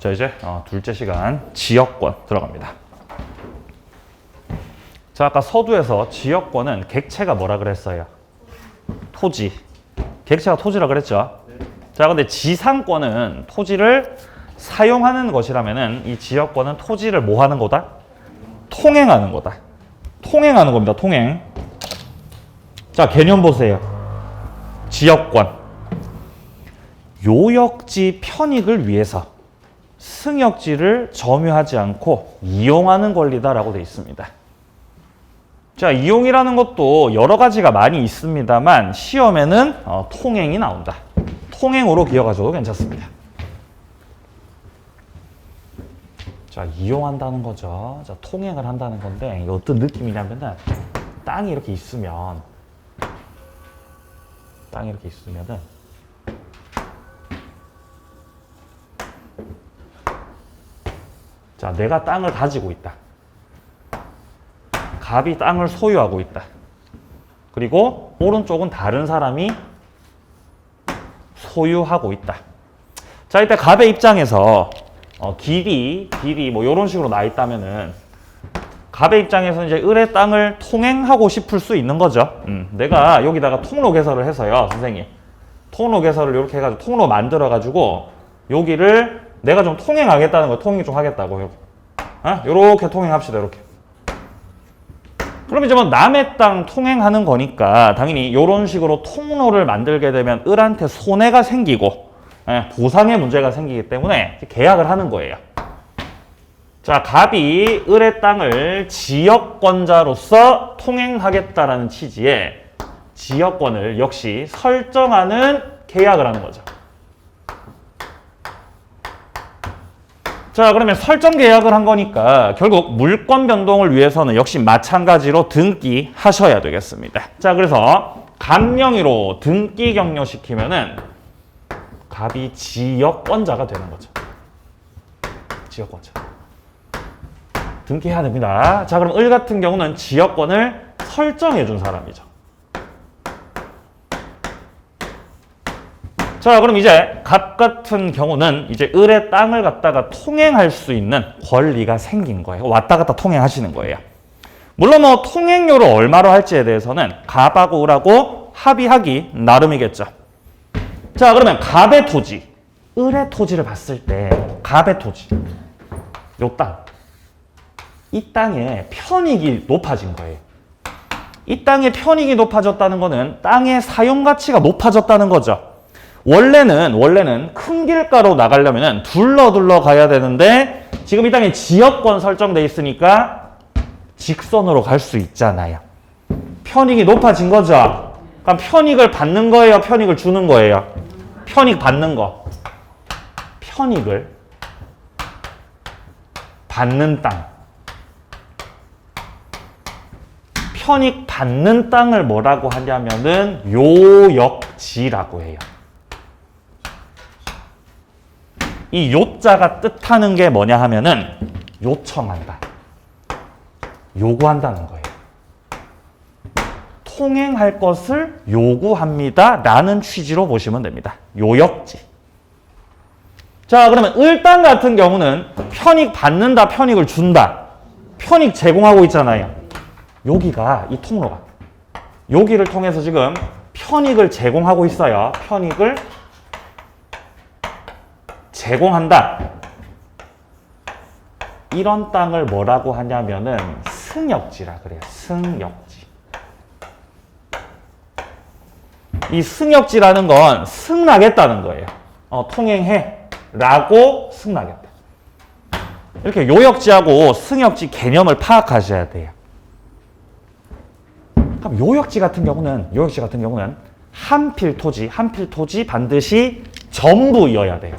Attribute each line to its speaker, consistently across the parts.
Speaker 1: 자, 이제 둘째 시간 지역권 들어갑니다. 자, 아까 서두에서 지역권은 객체가 뭐라 그랬어요? 토지. 객체가 토지라 그랬죠? 자, 근데 지상권은 토지를 사용하는 것이라면은 이 지역권은 토지를 뭐 하는 거다? 통행하는 거다. 통행하는 겁니다. 통행. 자, 개념 보세요. 지역권. 요역지 편익을 위해서 승역지를 점유하지 않고 이용하는 권리다라고 되어 있습니다. 자, 이용이라는 것도 여러 가지가 많이 있습니다만 시험에는 통행이 나온다. 통행으로 기억하셔도 괜찮습니다. 자, 이용한다는 거죠. 자, 통행을 한다는 건데 이게 어떤 느낌이냐면은 땅이 이렇게 있으면은 자, 내가 땅을 가지고 있다. 갑이 땅을 소유하고 있다. 그리고 오른쪽은 다른 사람이 소유하고 있다. 자, 이때 갑의 입장에서 길이 뭐 이런 식으로 나 있다면은 갑의 입장에서는 이제 을의 땅을 통행하고 싶을 수 있는 거죠. 내가 여기다가 통로 개설을 해서요, 선생님. 통로 개설을 이렇게 해가지고 통로 만들어가지고 여기를 내가 좀 통행하겠다는 거, 통행 좀 하겠다고. 요렇게 통행합시다, 이렇게. 그럼 이제 뭐 남의 땅 통행하는 거니까 당연히 이런 식으로 통로를 만들게 되면 을한테 손해가 생기고 보상의 문제가 생기기 때문에 계약을 하는 거예요. 자, 갑이 을의 땅을 지역권자로서 통행하겠다라는 취지의 지역권을 역시 설정하는 계약을 하는 거죠. 자, 그러면 설정 계약을 한 거니까 결국 물권 변동을 위해서는 역시 마찬가지로 등기하셔야 되겠습니다. 자, 그래서 갑명의로 등기 격려시키면은 갑이 지역권자가 되는 거죠. 지역권자. 등기해야 됩니다. 자, 그럼 을 같은 경우는 지역권을 설정해 준 사람이죠. 자, 그럼 이제 갑 같은 경우는 이제 을의 땅을 갖다가 통행할 수 있는 권리가 생긴 거예요. 왔다 갔다 통행하시는 거예요. 물론 뭐 통행료를 얼마로 할지에 대해서는 갑하고 을하고 합의하기 나름이겠죠. 자, 그러면 갑의 토지, 을의 토지를 봤을 때 갑의 토지, 요 땅, 이 땅의 편익이 높아진 거예요. 이 땅의 편익이 높아졌다는 거는 땅의 사용 가치가 높아졌다는 거죠. 원래는 큰 길가로 나가려면 둘러 가야 되는데 지금 이 땅에 지역권 설정돼 있으니까 직선으로 갈 수 있잖아요. 편익이 높아진 거죠. 그럼 편익을 받는 거예요? 편익을 주는 거예요? 편익 받는 거. 편익을 받는 땅. 편익 받는 땅을 뭐라고 하냐면은 요역지라고 해요. 이 요자가 뜻하는 게 뭐냐 하면은 요청한다. 요구한다는 거예요. 통행할 것을 요구합니다. 라는 취지로 보시면 됩니다. 요역지. 자, 그러면 을땅 같은 경우는 편익 받는다, 편익을 준다. 편익 제공하고 있잖아요. 여기가, 이 통로가. 여기를 통해서 지금 편익을 제공하고 있어요. 편익을 제공한다. 이런 땅을 뭐라고 하냐면은 승역지라 그래요. 승역지. 이 승역지라는 건 승낙했다는 거예요. 통행해 라고 승낙했다. 이렇게 요역지하고 승역지 개념을 파악하셔야 돼요. 그럼 요역지 같은 경우는 한 필 토지 반드시 전부이어야 돼요.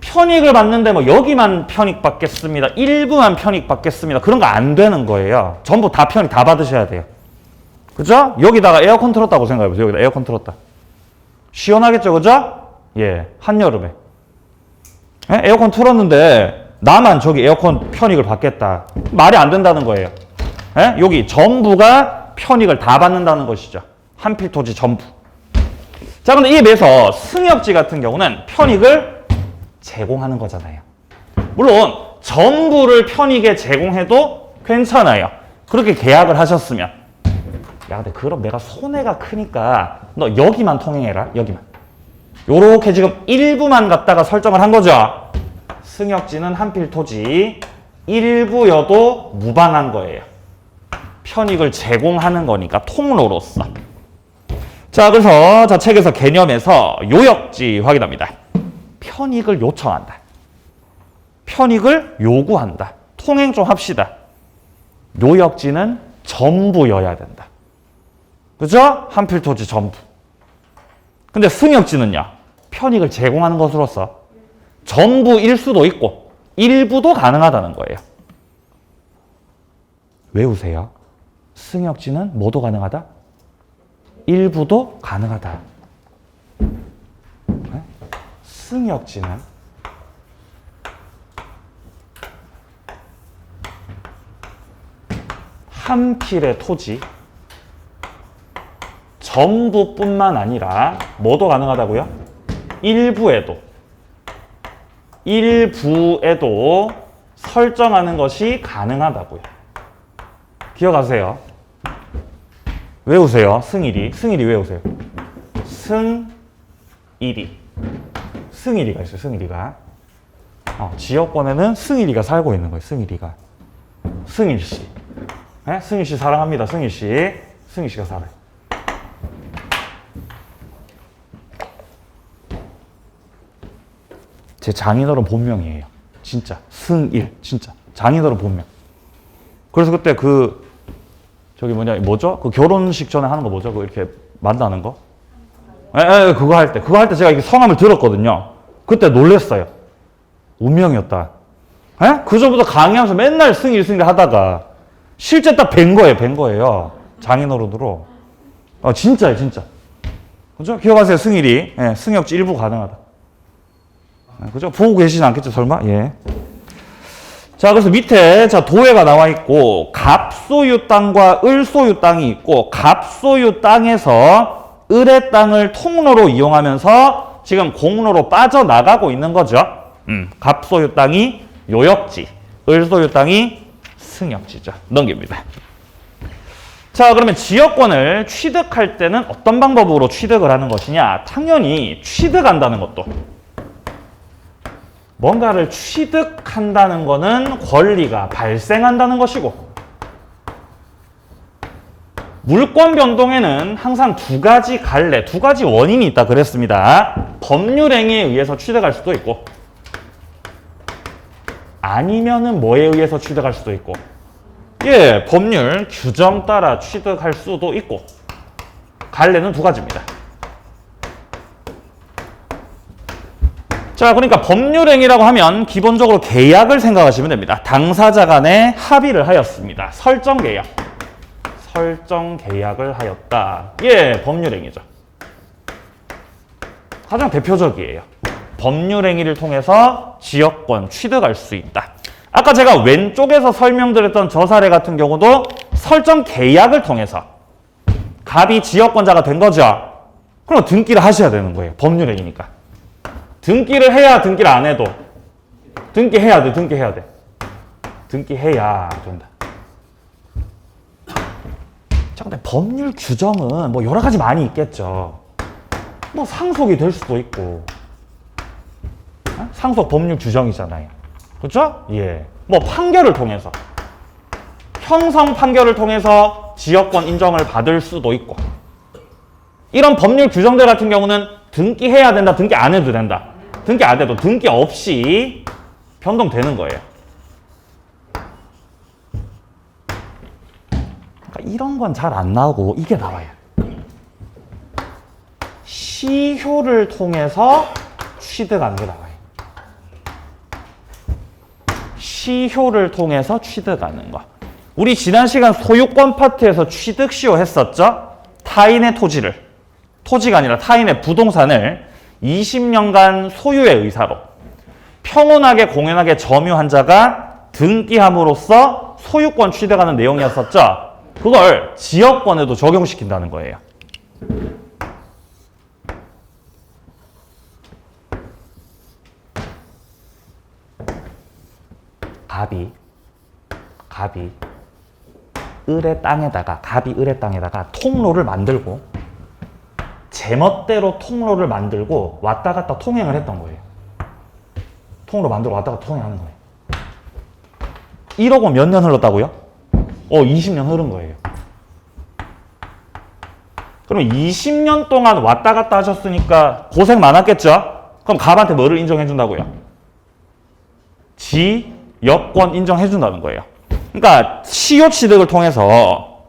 Speaker 1: 편익을 받는데 뭐 여기만 편익 받겠습니다. 일부만 편익 받겠습니다. 그런 거 안 되는 거예요. 전부 다 편익 다 받으셔야 돼요. 그죠? 여기다가 에어컨 틀었다고 생각해보세요. 여기다 에어컨 틀었다. 시원하겠죠? 그죠? 예, 한여름에. 에어컨 틀었는데 나만 저기 에어컨 편익을 받겠다. 말이 안 된다는 거예요. 여기 전부가 편익을 다 받는다는 것이죠. 한 필 토지 전부. 자, 근데 이에 비해서 승역지 같은 경우는 편익을 제공하는 거잖아요. 물론 전부를 편익에 제공해도 괜찮아요. 그렇게 계약을 하셨으면. 야, 근데 그럼 내가 손해가 크니까 너 여기만 통행해라. 여기만. 요렇게 지금 일부만 갖다가 설정을 한 거죠. 승역지는 한필 토지 일부여도 무방한 거예요. 편익을 제공하는 거니까 통로로서. 자, 그래서 자 책에서 개념에서 요역지 확인합니다. 편익을 요청한다. 편익을 요구한다. 통행 좀 합시다. 요역지는 전부여야 된다. 그죠? 한필 토지 전부. 근데 승역지는요. 편익을 제공하는 것으로서 전부일 수도 있고 일부도 가능하다는 거예요. 외우세요. 승역지는 뭐도 가능하다? 일부도 가능하다. 네? 승역지는 한 필의 토지 전부뿐만 아니라 뭐도 가능하다고요? 일부에도 설정하는 것이 가능하다고요. 기억하세요. 외우세요. 승일이. 승일이 외우세요. 승일이. 승일이가 있어요. 승일이가. 지역권에는 승일이가 살고 있는 거예요. 승일이가. 승일씨. 네? 승일씨 사랑합니다. 승일씨. 승일씨가 살아요. 제 장인어른 본명이에요. 진짜. 승일. 진짜. 장인어른 본명. 그래서 그때 뭐죠? 그 결혼식 전에 하는 거 뭐죠? 그 이렇게 만나는 거? 그거 할 때 제가 이게 성함을 들었거든요. 그때 놀랬어요. 운명이었다. 그 전부터 강의하면서 맨날 승일 하다가 실제 딱 뵌 거예요. 장인어른으로. 진짜예요, 진짜. 그죠? 기억하세요, 승일이. 승역지 일부 가능하다. 그죠? 보고 계시지 않겠죠, 설마? 예. 자, 그래서 밑에 도해가 나와 있고 갑소유 땅과 을소유 땅이 있고 갑소유 땅에서 을의 땅을 통로로 이용하면서 지금 공로로 빠져나가고 있는 거죠. 갑소유 땅이 요역지, 을소유 땅이 승역지죠. 넘깁니다. 자, 그러면 지역권을 취득할 때는 어떤 방법으로 취득을 하는 것이냐? 당연히 취득한다는 것도. 뭔가를 취득한다는 것은 권리가 발생한다는 것이고 물권 변동에는 항상 두 가지 갈래, 두 가지 원인이 있다 그랬습니다. 법률행위에 의해서 취득할 수도 있고 아니면은 뭐에 의해서 취득할 수도 있고 법률 규정 따라 취득할 수도 있고 갈래는 두 가지입니다. 자, 그러니까 법률행위라고 하면 기본적으로 계약을 생각하시면 됩니다. 당사자 간에 합의를 하였습니다. 설정 계약을 하였다. 법률행위죠. 가장 대표적이에요. 법률행위를 통해서 지역권 취득할 수 있다. 아까 제가 왼쪽에서 설명드렸던 저 사례 같은 경우도 설정 계약을 통해서 갑이 지역권자가 된 거죠. 그럼 등기를 하셔야 되는 거예요. 법률행위니까. 등기를 해야 등기를 안 해도 등기해야 돼. 등기해야 된다. 자, 근데 법률 규정은 뭐 여러 가지 많이 있겠죠. 뭐 상속이 될 수도 있고 상속 법률 규정이잖아요. 그렇죠? 뭐 판결을 통해서 형성 판결을 통해서 지역권 인정을 받을 수도 있고 이런 법률 규정들 같은 경우는 등기해야 된다. 등기 안 해도 된다. 등기 안 해도 등기 없이 변동되는 거예요. 그러니까 이런 건 잘 안 나오고 이게 나와요. 시효를 통해서 취득하는 게 나와요. 시효를 통해서 취득하는 거. 우리 지난 시간 소유권 파트에서 취득시효 했었죠? 타인의 토지가 아니라 타인의 부동산을 20년간 소유의 의사로 평온하게 공연하게 점유한 자가 등기함으로써 소유권 취득하는 내용이었었죠. 그걸 지역권에도 적용시킨다는 거예요. 갑이 을의 땅에다가 통로를 만들고 제멋대로 통로를 만들고 왔다 갔다 통행을 했던 거예요. 통로 만들고 왔다 갔다 통행하는 거예요. 이러고 몇 년 흘렀다고요? 20년 흐른 거예요. 그럼 20년 동안 왔다 갔다 하셨으니까 고생 많았겠죠? 그럼 갑한테 뭐를 인정해 준다고요? 지역권 인정해 준다는 거예요. 그러니까 시효 취득을 통해서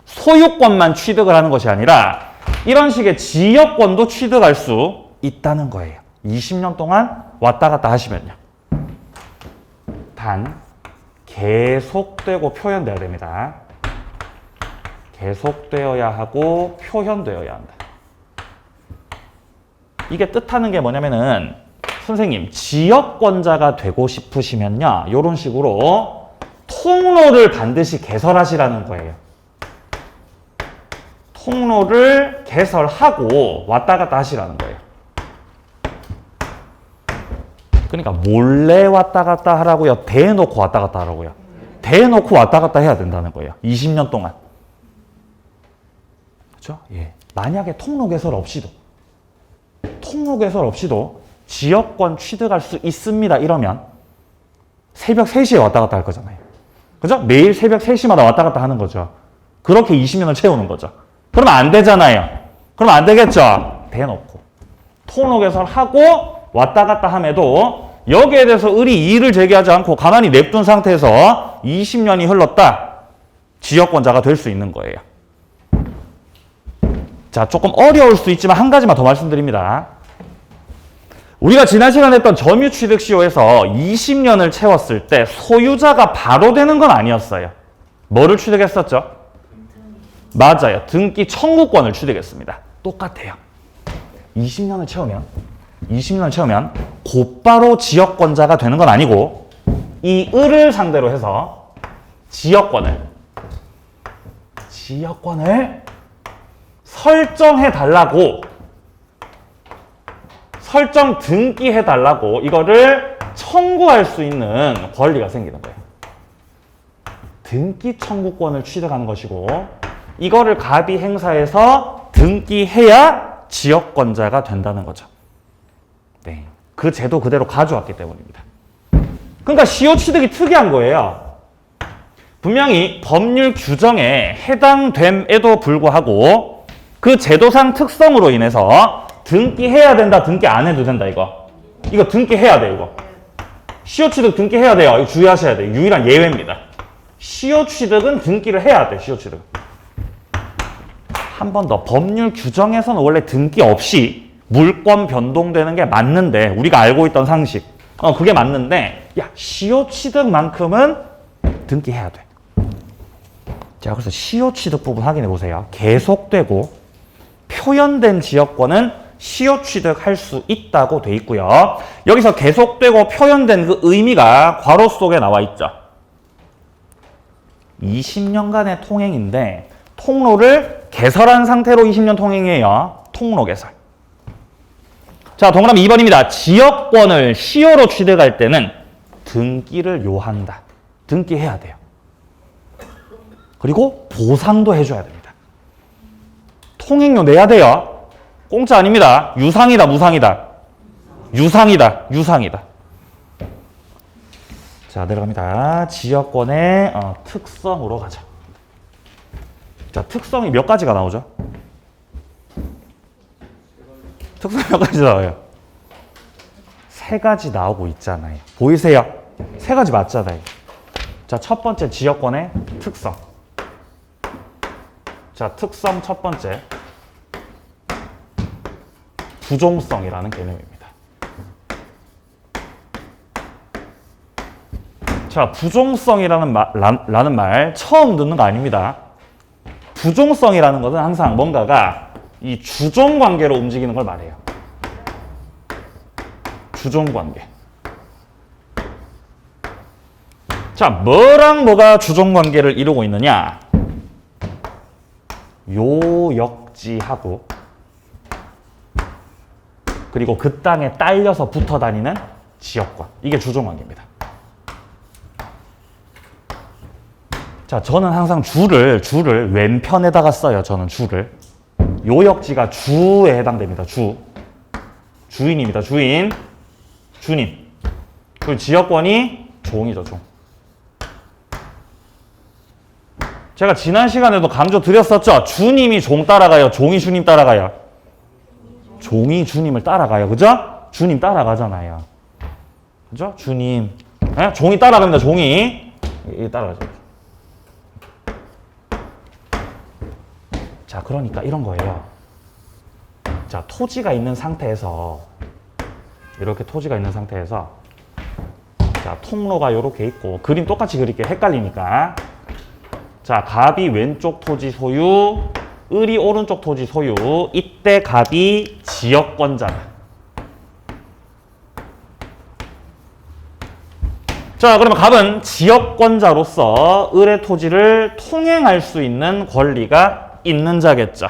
Speaker 1: 소유권만 취득을 하는 것이 아니라 이런 식의 지역권도 취득할 수 있다는 거예요. 20년 동안 왔다 갔다 하시면요. 단 계속되고 표현돼야 됩니다. 계속되어야 하고 표현되어야 한다. 이게 뜻하는 게 뭐냐면은 선생님 지역권자가 되고 싶으시면요. 이런 식으로 통로를 반드시 개설하시라는 거예요. 통로를 개설하고 왔다 갔다 하시라는 거예요. 그러니까 몰래 왔다 갔다 하라고요? 대놓고 왔다 갔다 하라고요? 대놓고 왔다 갔다 해야 된다는 거예요. 20년 동안. 그렇죠? 예. 만약에 통로 개설 없이도 지역권 취득할 수 있습니다. 이러면 새벽 3시에 왔다 갔다 할 거잖아요. 그죠? 매일 새벽 3시마다 왔다 갔다 하는 거죠. 그렇게 20년을 채우는 거죠. 그러면 안 되잖아요. 그럼 안 되겠죠? 대놓고. 통로 개설하고 왔다 갔다 함에도 여기에 대해서 을이 이의를 제기하지 않고 가만히 냅둔 상태에서 20년이 흘렀다. 지역권자가 될 수 있는 거예요. 자, 조금 어려울 수 있지만 한 가지만 더 말씀드립니다. 우리가 지난 시간에 했던 점유취득시효에서 20년을 채웠을 때 소유자가 바로 되는 건 아니었어요. 뭐를 취득했었죠? 맞아요. 등기 청구권을 취득했습니다. 똑같아요. 20년을 채우면 곧바로 지역권자가 되는 건 아니고 이 을을 상대로 해서 지역권을 설정해 달라고 설정 등기해 달라고 이거를 청구할 수 있는 권리가 생기는 거예요. 등기 청구권을 취득하는 것이고 이거를 갑이 행사해서 등기해야 지역권자가 된다는 거죠. 네, 그 제도 그대로 가져왔기 때문입니다. 그러니까 시효 취득이 특이한 거예요. 분명히 법률 규정에 해당됨에도 불구하고 그 제도상 특성으로 인해서 등기해야 된다, 등기 안 해도 된다, 이거 등기해야 돼, 이거. 시효 취득 등기해야 돼요. 이거 주의하셔야 돼요. 유일한 예외입니다. 시효 취득은 등기를 해야 돼, 시효 취득. 한 번 더, 법률 규정에서는 원래 등기 없이 물권 변동되는 게 맞는데, 우리가 알고 있던 상식. 그게 맞는데, 시효 취득만큼은 등기해야 돼. 자, 그래서 시효 취득 부분 확인해 보세요. 계속되고 표현된 지역권은 시효 취득할 수 있다고 돼 있고요. 여기서 계속되고 표현된 그 의미가 괄호 속에 나와 있죠. 20년간의 통행인데 통로를 개설한 상태로 20년 통행이에요. 통로 개설. 자, 동그라미 2번입니다. 지역권을 시효로 취득할 때는 등기를 요한다. 등기해야 돼요. 그리고 보상도 해줘야 됩니다. 통행료 내야 돼요. 공짜 아닙니다. 유상이다, 무상이다. 유상이다. 자, 내려갑니다. 지역권의 특성으로 가자. 자, 특성이 몇 가지가 나오죠? 특성이 몇 가지 나와요? 3가지 나오고 있잖아요. 보이세요? 3가지 맞잖아요. 자, 첫 번째 지역권의 특성. 자, 특성 첫 번째. 부종성이라는 개념입니다. 자, 부종성이라는 말 처음 듣는 거 아닙니다. 부종성이라는 것은 항상 뭔가가 이 주종관계로 움직이는 걸 말해요. 주종관계. 자, 뭐랑 뭐가 주종관계를 이루고 있느냐? 요역지하고 그리고 그 땅에 딸려서 붙어 다니는 지역권. 이게 주종관계입니다. 자, 저는 항상 주를 왼편에다가 써요. 저는 주를. 요역지가 주에 해당됩니다. 주인입니다. 주님. 그 지역권이 종이죠. 종. 제가 지난 시간에도 강조 드렸었죠. 주님이 종 따라가요. 종이 주님 따라가요. 종이 주님을 따라가요. 그죠? 주님 따라가잖아요. 그죠? 주님. 네? 종이 따라갑니다. 종이. 따라가죠. 자, 그러니까 이런 거예요. 자, 토지가 있는 상태에서 이렇게 토지가 있는 상태에서 자, 통로가 이렇게 있고 그림 똑같이 그릴게요. 헷갈리니까. 자, 갑이 왼쪽 토지 소유, 을이 오른쪽 토지 소유. 이때 갑이 지역권자다. 자, 그러면 갑은 지역권자로서 을의 토지를 통행할 수 있는 권리가 있는 자겠죠.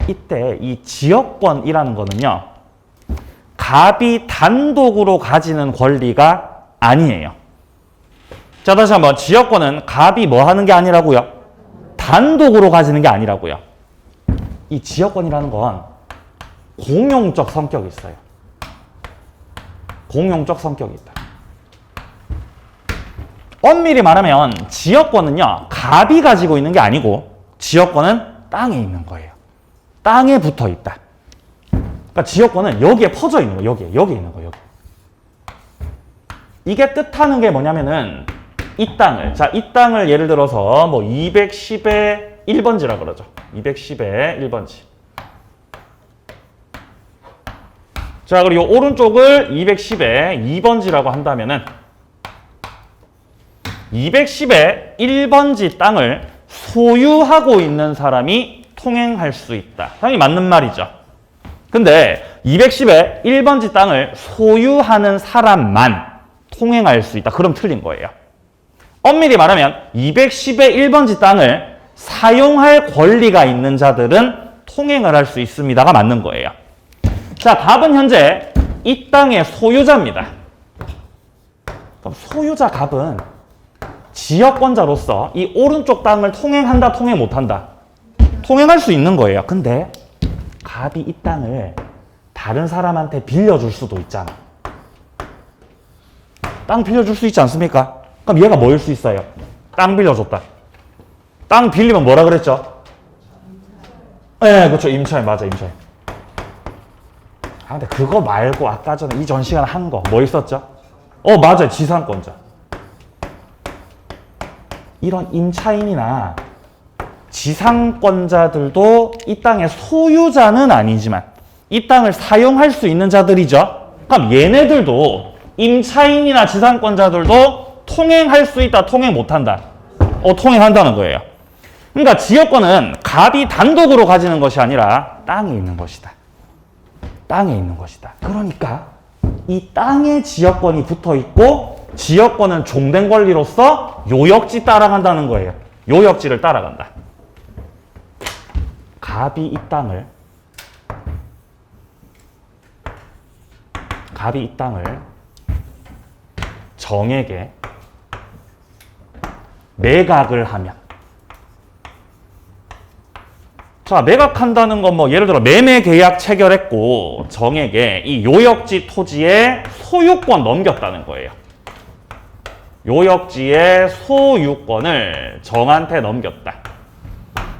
Speaker 1: 이때 이 지역권이라는 거는요, 갑이 단독으로 가지는 권리가 아니에요. 자, 다시 한번. 지역권은 갑이 뭐 하는 게 아니라고요? 단독으로 가지는 게 아니라고요. 이 지역권이라는 건 공용적 성격이 있어요. 공용적 성격이 있다. 엄밀히 말하면 지역권은요, 갑이 가지고 있는 게 아니고 지역권은 땅에 있는 거예요. 땅에 붙어 있다. 그러니까 지역권은 여기에 퍼져 있는 거예요. 여기 있는 거예요. 여기. 이게 뜻하는 게 뭐냐면은 이 땅을, 자, 이 땅을 예를 들어서 뭐 210의 1번지라 그러죠. 210의 1번지. 자, 그리고 오른쪽을 210의 2번지라고 한다면은 210의 1번지 땅을 소유하고 있는 사람이 통행할 수 있다. 당연히 맞는 말이죠. 근데 210의 1번지 땅을 소유하는 사람만 통행할 수 있다. 그럼 틀린 거예요. 엄밀히 말하면 210의 1번지 땅을 사용할 권리가 있는 자들은 통행을 할 수 있습니다가 맞는 거예요. 자, 갑은 현재 이 땅의 소유자입니다. 그럼 소유자 갑은 지역권자로서 이 오른쪽 땅을 통행한다, 통행 못한다? 통행할 수 있는 거예요. 근데 갑이 이 땅을 다른 사람한테 빌려줄 수도 있잖아. 땅 빌려줄 수 있지 않습니까? 그럼 얘가 뭐일 수 있어요? 땅 빌려줬다. 땅 빌리면 뭐라 그랬죠? 네, 그렇죠. 임차인, 맞아, 임차인. 아, 근데 그거 말고 아까 전에 이전 시간에 한 거 뭐 있었죠? 맞아요. 지상권자. 이런 임차인이나 지상권자들도 이 땅의 소유자는 아니지만 이 땅을 사용할 수 있는 자들이죠. 그럼 얘네들도 임차인이나 지상권자들도 통행할 수 있다, 통행 못한다? 통행한다는 거예요. 그러니까 지역권은 갑이 단독으로 가지는 것이 아니라 땅에 있는 것이다. 땅에 있는 것이다. 그러니까 이 땅에 지역권이 붙어 있고 지역권은 종된 권리로서 요역지 따라간다는 거예요. 요역지를 따라간다. 갑이 이 땅을 정에게 매각을 하면, 자, 매각한다는 건 뭐 예를 들어 매매 계약 체결했고 정에게 이 요역지 토지의 소유권 넘겼다는 거예요. 요역지의 소유권을 정한테 넘겼다.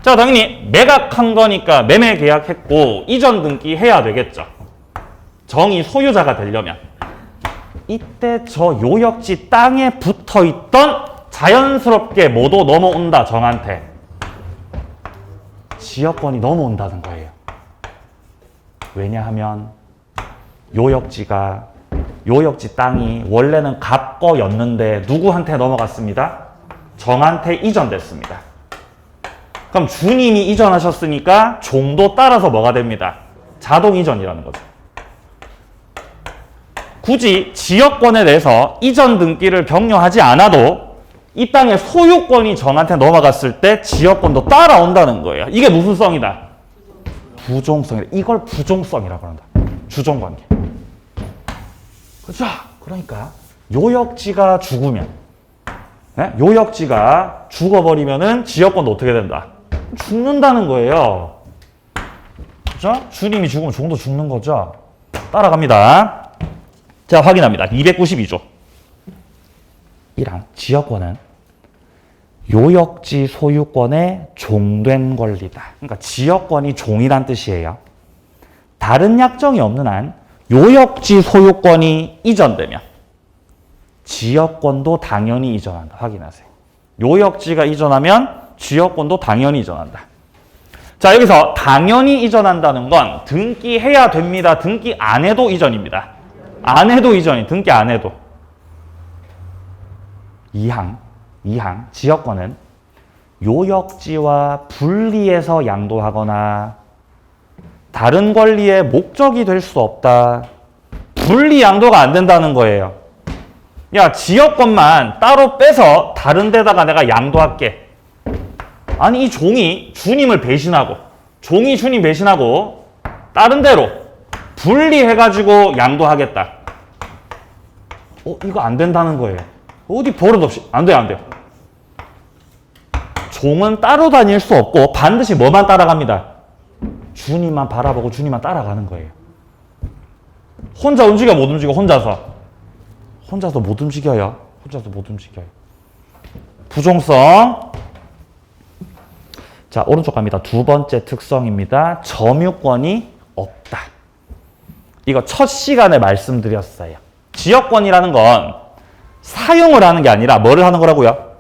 Speaker 1: 자, 당연히 매각한 거니까 매매 계약했고 이전 등기 해야 되겠죠. 정이 소유자가 되려면. 이때 저 요역지 땅에 붙어있던 자연스럽게 뭐도 넘어온다, 정한테. 지역권이 넘어온다는 거예요. 왜냐하면 요역지 땅이 원래는 갑 거였는데 누구한테 넘어갔습니다? 정한테 이전됐습니다. 그럼 주님이 이전하셨으니까 종도 따라서 뭐가 됩니다? 자동 이전이라는 거죠. 굳이 지역권에 대해서 이전 등기를 격려하지 않아도 이 땅의 소유권이 정한테 넘어갔을 때 지역권도 따라온다는 거예요. 이게 무슨 성이다? 부종성이다. 이걸 부종성이라고 한다. 주종관계. 그렇죠? 그러니까 요역지가 죽으면, 네? 요역지가 죽어버리면은 지역권도 어떻게 된다? 죽는다는 거예요. 그죠? 주님이 죽으면 종도 죽는 거죠. 따라갑니다. 자, 확인합니다. 292조. 1항 지역권은 요역지 소유권의 종된 권리다. 그러니까 지역권이 종이란 뜻이에요. 다른 약정이 없는 한 요역지 소유권이 이전되면 지역권도 당연히 이전한다. 확인하세요. 요역지가 이전하면 지역권도 당연히 이전한다. 자, 여기서 당연히 이전한다는 건 등기해야 됩니다. 등기 안 해도 이전입니다. 안 해도 이전이, 등기 안 해도. 2항 지역권은 요역지와 분리해서 양도하거나 다른 권리의 목적이 될 수 없다. 분리 양도가 안 된다는 거예요. 야, 지역권만 따로 빼서 다른 데다가 내가 양도할게. 아니, 이 종이 주님을 배신하고, 종이 주님 배신하고 다른 데로 분리해가지고 양도하겠다. 이거 안 된다는 거예요. 어디 버릇없이. 안 돼요, 안 돼요. 종은 따로 다닐 수 없고 반드시 뭐만 따라갑니다? 주님만 바라보고 주님만 따라가는 거예요. 혼자 움직여, 못 움직여, 혼자서 못 움직여요. 혼자서 못 움직여요. 부종성. 자, 오른쪽 갑니다. 두 번째 특성입니다. 점유권이 없다. 이거 첫 시간에 말씀드렸어요. 지역권이라는 건 사용을 하는 게 아니라 뭐를 하는 거라고요?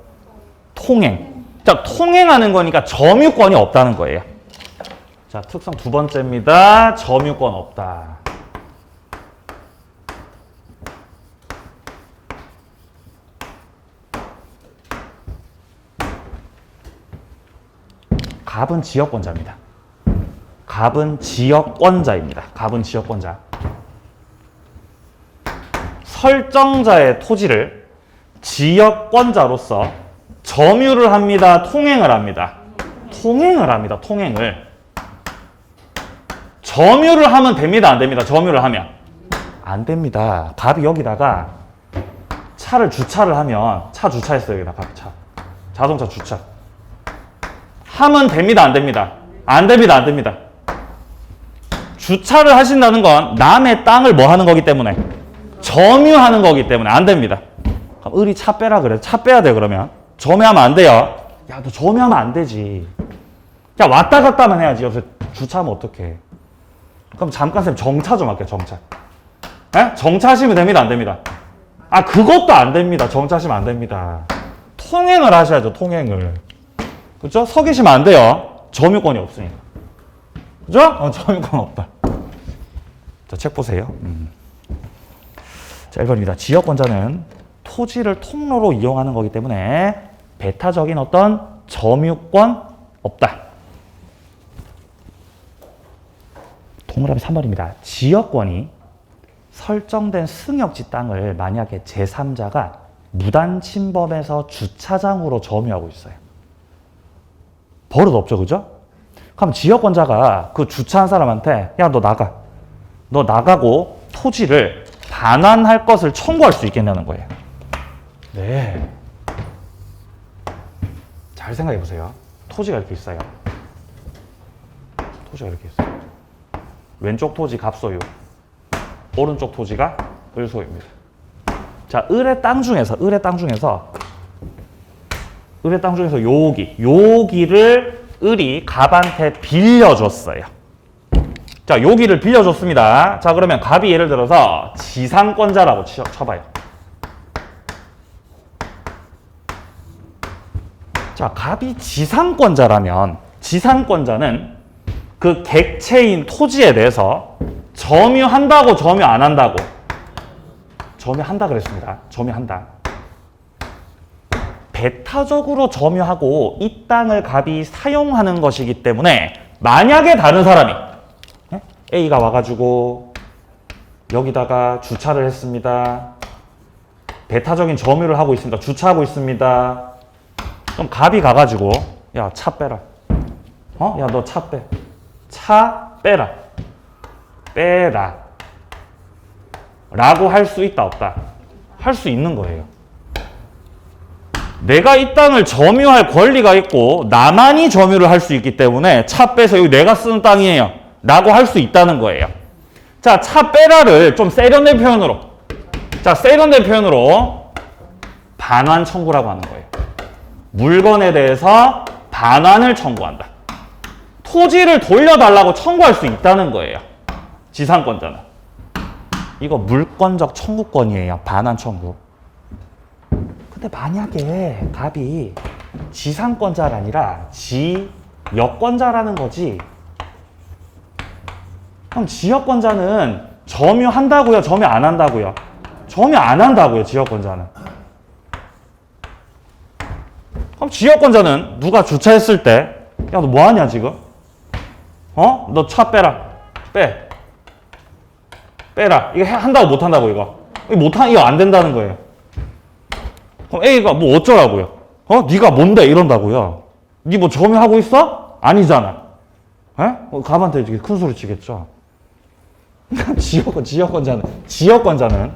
Speaker 1: 통행. 자, 통행하는 거니까 점유권이 없다는 거예요. 자, 특성 두 번째입니다. 점유권 없다. 갑은 지역권자입니다. 갑은 지역권자입니다. 갑은 지역권자. 설정자의 토지를 지역권자로서 점유를 합니다. 통행을 합니다. 통행을 합니다. 통행을. 점유를 하면 됩니다. 안 됩니다. 점유를 하면. 안 됩니다. 갑이 여기다가 차를 주차를 하면, 차 주차했어요. 여기다 갑이 차. 자동차 주차. 하면 됩니다. 안 됩니다. 안 됩니다. 안 됩니다. 주차를 하신다는 건 남의 땅을 뭐 하는 거기 때문에? 점유하는 거기 때문에 안 됩니다. 그럼 을이 차 빼라 그래. 차 빼야 돼, 그러면. 점유하면 안 돼요. 야, 너 점유하면 안 되지. 야, 왔다 갔다만 해야지. 여기서 주차하면 어떡해. 그럼 잠깐 쌤 정차 좀 할게요. 정차. 에? 정차하시면 됩니다. 안 됩니다. 아, 그것도 안 됩니다. 정차하시면 안 됩니다. 통행을 하셔야죠. 통행을. 그죠? 서 계시면 안 돼요. 점유권이 없으니까. 그죠? 점유권 없다. 자, 책 보세요. 자, 1번입니다. 지역권자는 토지를 통로로 이용하는 거기 때문에 배타적인 어떤 점유권 없다. 동그라미 3번입니다. 지역권이 설정된 승역지 땅을 만약에 제3자가 무단 침범해서 주차장으로 점유하고 있어요. 버릇 없죠, 그죠? 그럼 지역권자가 그 주차한 사람한테 야, 너 나가. 너 나가고 토지를 반환할 것을 청구할 수 있겠냐는 거예요. 네. 잘 생각해 보세요. 토지가 이렇게 있어요. 토지가 이렇게 있어요. 왼쪽 토지 갑소유, 오른쪽 토지가 을소유입니다. 자, 을의 땅 중에서 요기를 을이 갑한테 빌려줬어요. 자, 요기를 빌려줬습니다. 자, 그러면 갑이 예를 들어서 지상권자라고 쳐봐요. 자, 갑이 지상권자라면 지상권자는 그 객체인 토지에 대해서 점유한다고 점유 안 한다고? 점유한다 그랬습니다. 점유한다. 배타적으로 점유하고 이 땅을 갑이 사용하는 것이기 때문에 만약에 다른 사람이 A가 와가지고 여기다가 주차를 했습니다. 배타적인 점유를 하고 있습니다. 주차하고 있습니다. 그럼 갑이 가가지고 야, 차 빼라. 야, 너 차 빼. 차 빼라. 빼라. 라고 할 수 있다 없다? 할 수 있는 거예요. 내가 이 땅을 점유할 권리가 있고 나만이 점유를 할 수 있기 때문에 차 빼서 여기 내가 쓰는 땅이에요 라고 할 수 있다는 거예요. 자, 차 빼라를 좀 세련된 표현으로, 자, 세련된 표현으로 반환 청구라고 하는 거예요. 물건에 대해서 반환을 청구한다. 토지를 돌려달라고 청구할 수 있다는 거예요. 지상권자는. 이거 물권적 청구권이에요. 반환 청구. 근데 만약에 갑이 지상권자가 아니라 지역권자라는 거지. 그럼 지역권자는 점유한다고요? 점유 안 한다고요? 점유 안 한다고요, 지역권자는. 그럼 지역권자는 누가 주차했을 때, 야, 너 뭐 하냐, 지금? 너 차 빼라. 빼라. 이거 한다고 못 한다고, 이거. 이거 안 된다는 거예요. 그럼 A가 뭐 어쩌라고요? 네가 뭔데? 이런다고요. 네 뭐 점유하고 있어? 아니잖아. 갑한테 이렇게 큰 소리 치겠죠. 지역권자는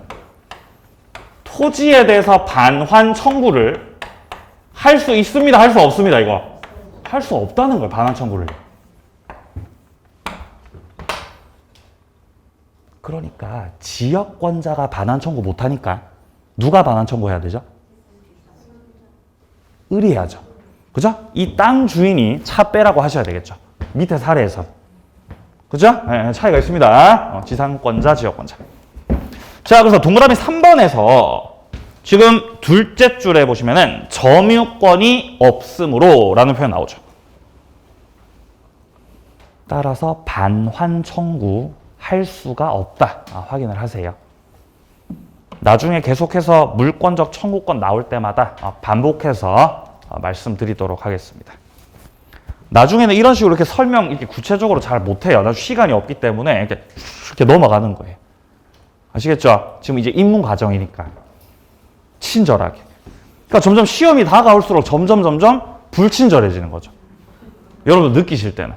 Speaker 1: 토지에 대해서 반환 청구를 할 수 있습니다, 할 수 없습니다, 이거? 할 수 없다는 거예요, 반환 청구를. 그러니까 지역권자가 반환 청구 못하니까 누가 반환 청구해야 되죠? 의리해야죠. 그죠? 이 땅 주인이 차 빼라고 하셔야 되겠죠. 밑에 사례에서. 그죠? 네, 차이가 있습니다. 지상권자, 지역권자. 자, 그래서 동그라미 3번에서 지금 둘째 줄에 보시면은 점유권이 없으므로 라는 표현 나오죠. 따라서 반환 청구할 수가 없다. 확인을 하세요. 나중에 계속해서 물권적 청구권 나올 때마다 반복해서 말씀드리도록 하겠습니다. 나중에는 이런 식으로 이렇게 설명 이렇게 구체적으로 잘 못해요. 나중에 시간이 없기 때문에 이렇게 넘어가는 거예요. 아시겠죠? 지금 이제 입문 과정이니까 친절하게. 그러니까 점점 시험이 다가올수록 점점 불친절해지는 거죠. 여러분 느끼실 때는.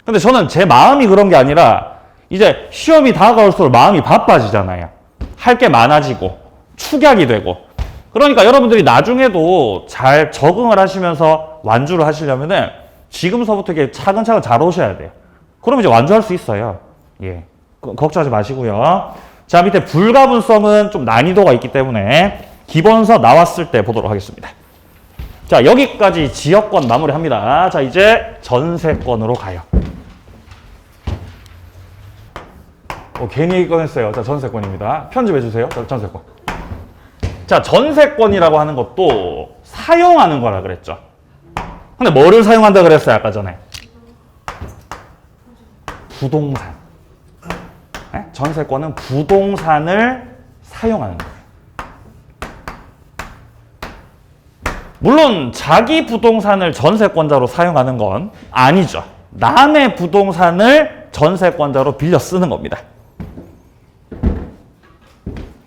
Speaker 1: 근데 저는 제 마음이 그런 게 아니라 이제 시험이 다가올수록 마음이 바빠지잖아요. 할 게 많아지고 축약이 되고. 그러니까 여러분들이 나중에도 잘 적응을 하시면서 완주를 하시려면은 지금서부터 이렇게 차근차근 잘 오셔야 돼요. 그럼 이제 완주할 수 있어요. 예. 걱정하지 마시고요. 자, 밑에 불가분성은 좀 난이도가 있기 때문에 기본서 나왔을 때 보도록 하겠습니다. 자, 여기까지 지역권 마무리합니다. 자, 이제 전세권으로 가요. 괜히 얘기 꺼냈어요. 자, 전세권입니다. 편집해주세요. 자, 전세권. 자, 전세권이라고 하는 것도 사용하는 거라 그랬죠. 근데 뭐를 사용한다 그랬어요, 아까 전에? 부동산. 네? 전세권은 부동산을 사용하는 거예요. 물론 자기 부동산을 전세권자로 사용하는 건 아니죠. 남의 부동산을 전세권자로 빌려 쓰는 겁니다.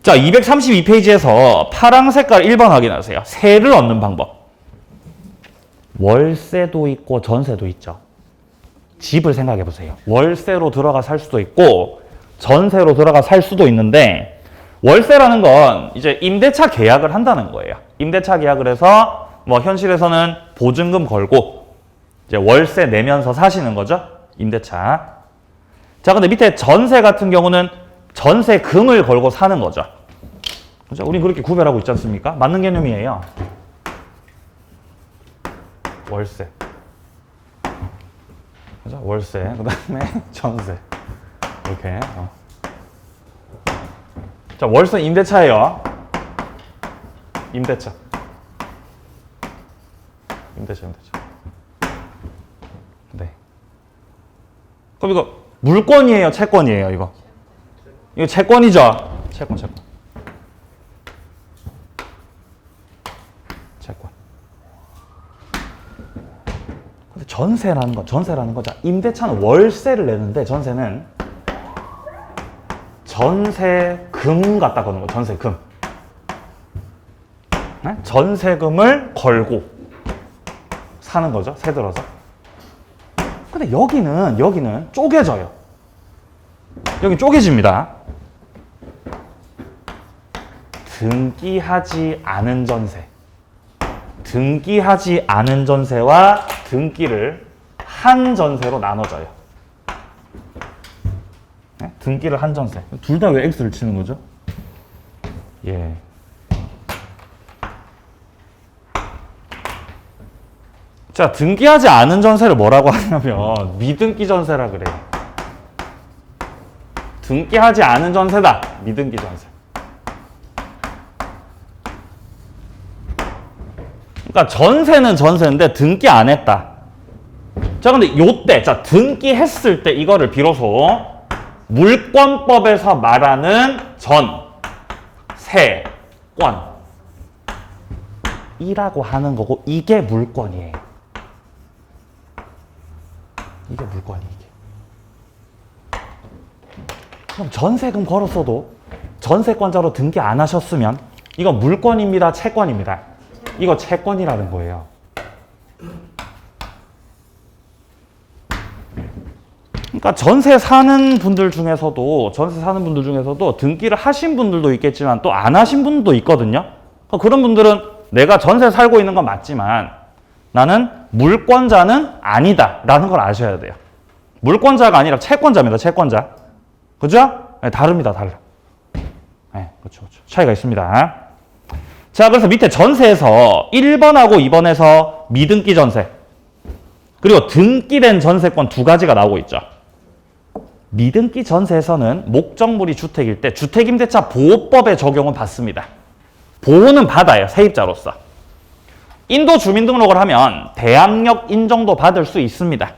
Speaker 1: 자, 232페이지에서 파랑 색깔 1번 확인하세요. 세를 얻는 방법. 월세도 있고 전세도 있죠. 집을 생각해 보세요. 월세로 들어가 살 수도 있고 전세로 들어가 살 수도 있는데 월세라는 건 이제 임대차 계약을 한다는 거예요. 임대차 계약을 해서 뭐 현실에서는 보증금 걸고 이제 월세 내면서 사시는 거죠. 임대차. 자, 근데 밑에 전세 같은 경우는 전세금을 걸고 사는 거죠. 그죠? 우린 그렇게 구별하고 있지 않습니까? 맞는 개념이에요. 월세. 그죠? 월세. 그 다음에 전세. 이렇게. 자, 월세 임대차예요. 임대차. 네. 그럼 이거 물권이에요? 채권이에요? 이거 채권이죠? 채권. 근데 전세라는 거. 자, 임대차는 월세를 내는데 전세는 전세금 갖다 거는 거. 전세금. 네? 전세금을 걸고 사는 거죠. 세 들어서. 근데 여기는 쪼개져요. 여기 쪼개집니다. 등기하지 않은 전세. 등기하지 않은 전세와 등기를 한 전세로 나눠져요. 네? 등기를 한 전세. 둘 다 왜 X를 치는 거죠? 예. 자, 등기하지 않은 전세를 뭐라고 하냐면 미등기 전세라 그래요. 등기하지 않은 전세다. 미등기 전세. 그러니까 전세는 전세인데 등기 안 했다. 자, 근데 요때, 자, 등기했을 때 이거를 비로소 물권법에서 말하는 전세권이라고 하는 거고, 이게 물권이에요. 이게 물권이 이게. 그럼 전세금 걸었어도 전세권자로 등기 안 하셨으면 이거 물권입니다, 채권입니다. 이거 채권이라는 거예요. 그러니까 전세 사는 분들 중에서도 등기를 하신 분들도 있겠지만 또 안 하신 분도 있거든요. 그런 분들은 내가 전세 살고 있는 건 맞지만 나는 물권자는 아니다 라는 걸 아셔야 돼요. 물권자가 아니라 채권자입니다. 채권자. 그죠? 네, 다릅니다. 달라. 네, 그렇죠. 차이가 있습니다. 자, 그래서 밑에 전세에서 1번하고 2번에서 미등기 전세 그리고 등기된 전세권 두 가지가 나오고 있죠. 미등기 전세에서는 목적물이 주택일 때 주택임대차 보호법의 적용은 받습니다. 보호는 받아요. 세입자로서. 인도 주민등록을 하면 대항력 인정도 받을 수 있습니다.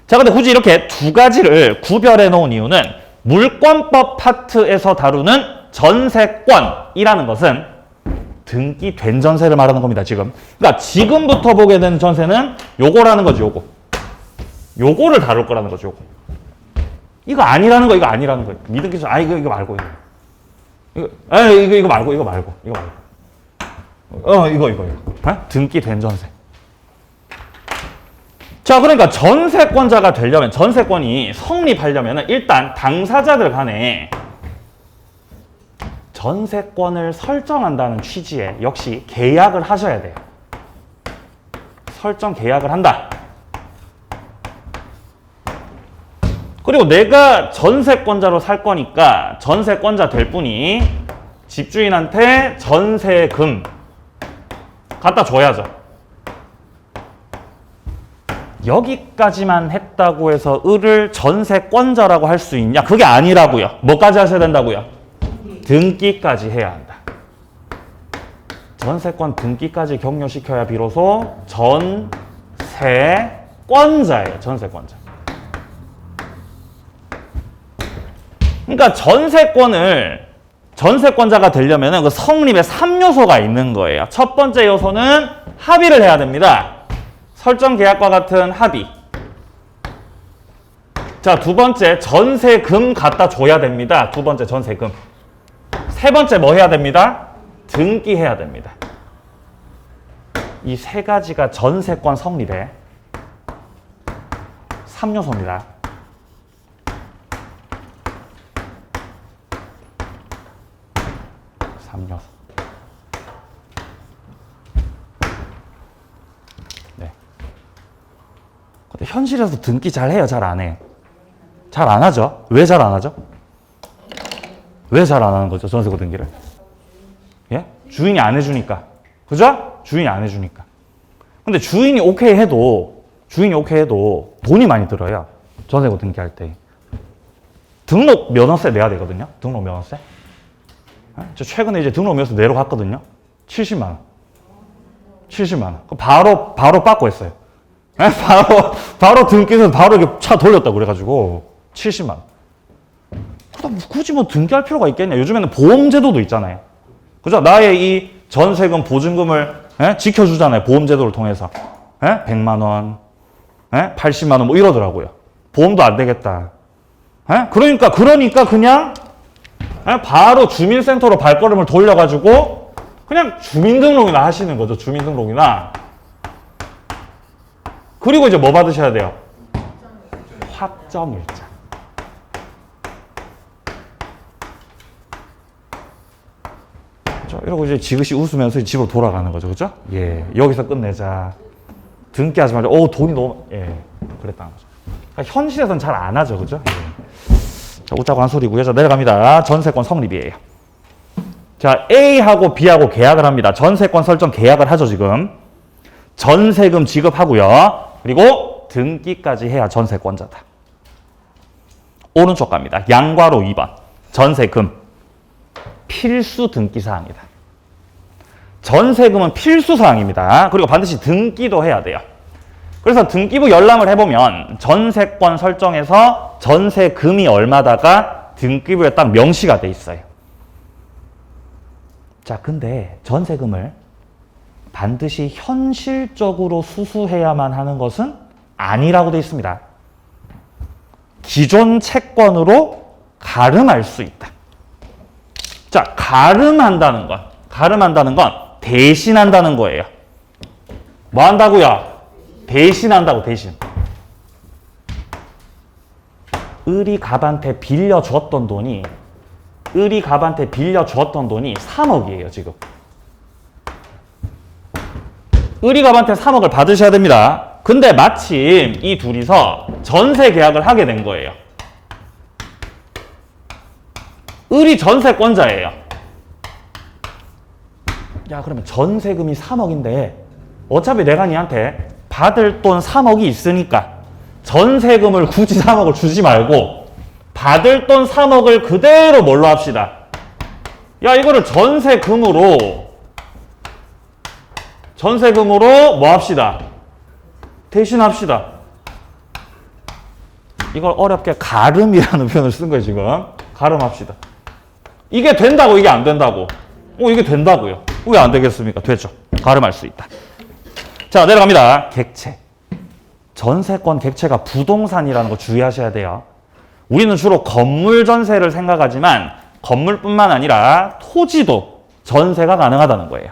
Speaker 1: 자, 근데 굳이 이렇게 두 가지를 구별해 놓은 이유는 물권법 파트에서 다루는 전세권이라는 것은 등기된 전세를 말하는 겁니다, 지금. 그러니까 지금부터 보게 되는 전세는 요거라는 거지, 요거. 요거를 다룰 거라는 거죠, 요거. 이거 아니라는 거, 이거 아니라는 거예요. 미등기 전세, 이거 말고, 이거 말고. 이거. 등기된 전세. 자, 그러니까 전세권자가 되려면, 전세권이 성립하려면 일단 당사자들 간에 전세권을 설정한다는 취지에 역시 계약을 하셔야 돼요. 설정 계약을 한다. 그리고 내가 전세권자로 살 거니까 전세권자 될 분이 집주인한테 전세금 갖다 줘야죠. 여기까지만 했다고 해서 을을 전세권자라고 할 수 있냐? 그게 아니라고요. 뭐까지 하셔야 된다고요? 등기까지 해야 한다. 전세권 등기까지 격려시켜야 비로소 전세권자예요. 전세권자. 그러니까 전세권자가 되려면 그 성립에 3요소가 있는 거예요. 첫 번째 요소는 합의를 해야 됩니다. 설정 계약과 같은 합의. 자, 두 번째 전세금 갖다 줘야 됩니다. 두 번째 전세금. 세 번째 뭐 해야 됩니다? 등기해야 됩니다. 이 세 가지가 전세권 성립의 3요소입니다. 네. 근데 현실에서 등기 잘 해요? 잘 안 해요? 잘 안 하죠? 왜 잘 안 하죠? 왜 잘 안 하는 거죠? 전세권 등기를? 예? 주인이 안 해주니까. 그죠? 주인이 안 해주니까. 근데 주인이 오케이 해도 돈이 많이 들어요. 전세권 등기할 때. 등록 면허세 내야 되거든요. 등록 면허세. 저 최근에 이제 등록 면허세 내러 갔거든요. 70만 원. 70만 원. 바로 받고 했어요. 바로 등기해서 바로 이렇게 차 돌렸다고 그래가지고 70만 원. 굳이 뭐 등기할 필요가 있겠냐. 요즘에는 보험제도도 있잖아요. 그죠? 나의 이 전세금 보증금을 지켜주잖아요. 보험제도를 통해서. 100만 원, 80만 원 뭐 이러더라고요. 보험도 안 되겠다. 그러니까 그냥 바로 주민센터로 발걸음을 돌려가지고 그냥 주민등록이나 하시는 거죠. 주민등록이나. 그리고 이제 뭐 받으셔야 돼요? 확정일자. 이러고 이제 지그시 웃으면서 집으로 돌아가는 거죠. 그죠? 예. 여기서 끝내자. 등기하지 말자. 돈이 너무, 예. 그랬다는 거죠. 그러니까 현실에서는 잘 안 하죠. 그죠? 예. 자, 웃자고 한 소리고요. 자, 내려갑니다. 전세권 성립이에요. 자, A하고 B하고 계약을 합니다. 전세권 설정 계약을 하죠, 지금. 전세금 지급하고요. 그리고 등기까지 해야 전세권자다. 오른쪽 갑니다. 양괄호 2번. 전세금. 필수 등기 사항이다. 전세금은 필수 사항입니다. 그리고 반드시 등기도 해야 돼요. 그래서 등기부 열람을 해보면 전세권 설정에서 전세금이 얼마다가 등기부에 딱 명시가 돼 있어요. 자, 근데 전세금을 반드시 현실적으로 수수해야만 하는 것은 아니라고 돼 있습니다. 기존 채권으로 가름할 수 있다. 자, 가름한다는 건 대신한다는 거예요. 뭐 한다고요? 대신한다고, 대신. 을이갑한테 빌려줬던 돈이 3억이에요, 지금. 을이갑한테 3억을 받으셔야 됩니다. 근데 마침 이 둘이서 전세 계약을 하게 된 거예요. 을이 전세권자예요. 야, 그러면 전세금이 3억인데 어차피 내가 니한테 받을 돈 3억이 있으니까 전세금을 굳이 3억을 주지 말고 받을 돈 3억을 그대로 뭘로 합시다. 야, 이거를 전세금으로 뭐 합시다. 대신합시다. 이걸 어렵게 가름이라는 표현을 쓴 거예요, 지금. 가름합시다. 이게 된다고, 이게 안 된다고. 이게 된다고요. 왜 안 되겠습니까? 되죠. 가름할 수 있다. 자, 내려갑니다. 객체. 전세권 객체가 부동산이라는 거 주의하셔야 돼요. 우리는 주로 건물 전세를 생각하지만 건물뿐만 아니라 토지도 전세가 가능하다는 거예요.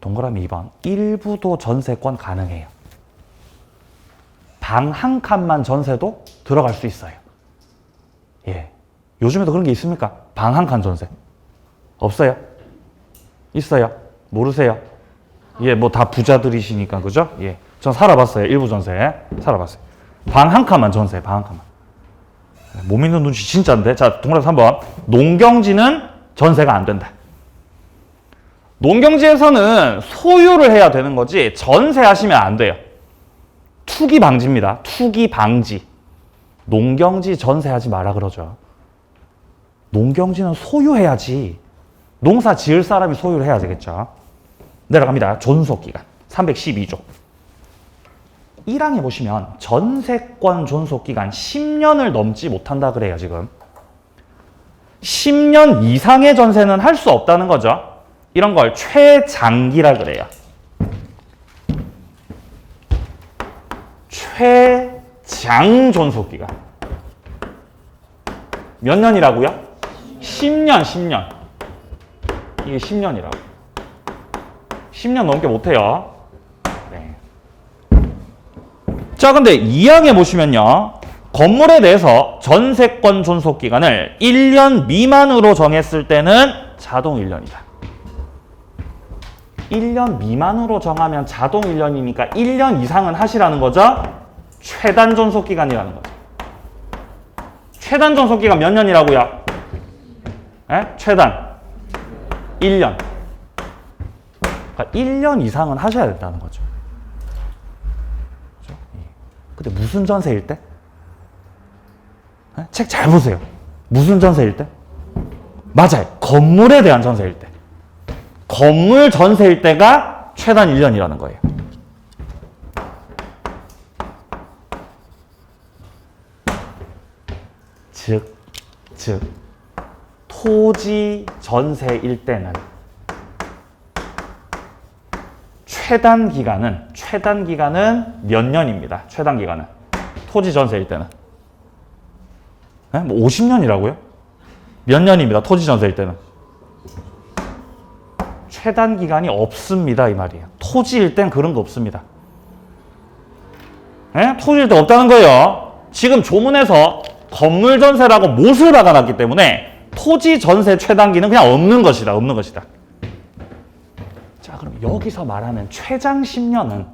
Speaker 1: 동그라미 2번. 일부도 전세권 가능해요. 방 한 칸만 전세도 들어갈 수 있어요. 예. 요즘에도 그런 게 있습니까? 방 한 칸 전세. 없어요? 있어요? 모르세요? 예, 뭐 다 부자들이시니까, 그죠? 예. 전 살아봤어요. 일부 전세. 살아봤어요. 방 한 칸만 전세, 방 한 칸만. 못 믿는 눈치 진짜인데. 자, 동그라미 3번. 농경지는 전세가 안 된다. 농경지에서는 소유를 해야 되는 거지 전세하시면 안 돼요. 투기 방지입니다. 투기 방지. 농경지 전세하지 마라 그러죠. 농경지는 소유해야지. 농사 지을 사람이 소유를 해야 되겠죠. 내려갑니다. 존속기간 312조. 1항에 보시면 전세권 존속기간 10년을 넘지 못한다 그래요, 지금. 10년 이상의 전세는 할 수 없다는 거죠. 이런 걸 최장기라 그래요. 최장 존속기간. 몇 년이라고요? 10년, 10년. 이게 10년이라고. 10년 넘게 못해요. 네. 자, 근데 2항에 보시면요. 건물에 대해서 전세권 존속기간을 1년 미만으로 정했을 때는 자동 1년이다. 1년 미만으로 정하면 자동 1년이니까 1년 이상은 하시라는 거죠. 최단 존속기간이라는 거죠. 최단 존속기간 몇 년이라고요? 에? 최단 1년. 그러니까 1년 이상은 하셔야 된다는 거죠. 그렇죠? 근데 무슨 전세일 때? 책 잘 보세요. 무슨 전세일 때? 맞아요. 건물에 대한 전세일 때. 건물 전세일 때가 최단 1년이라는 거예요. 즉, 토지 전세일 때는 최단 기간은 몇 년입니다. 최단 기간은. 토지 전세일 때는. 네? 뭐 50년이라고요? 몇 년입니다. 토지 전세일 때는. 최단 기간이 없습니다. 이 말이에요. 토지일 땐 그런 거 없습니다. 네? 토지일 때 없다는 거예요. 지금 조문에서 건물 전세라고 못을 박아놨기 때문에 토지 전세 최단기는 그냥 없는 것이다. 없는 것이다. 자, 그럼 여기서 말하는 최장 10년은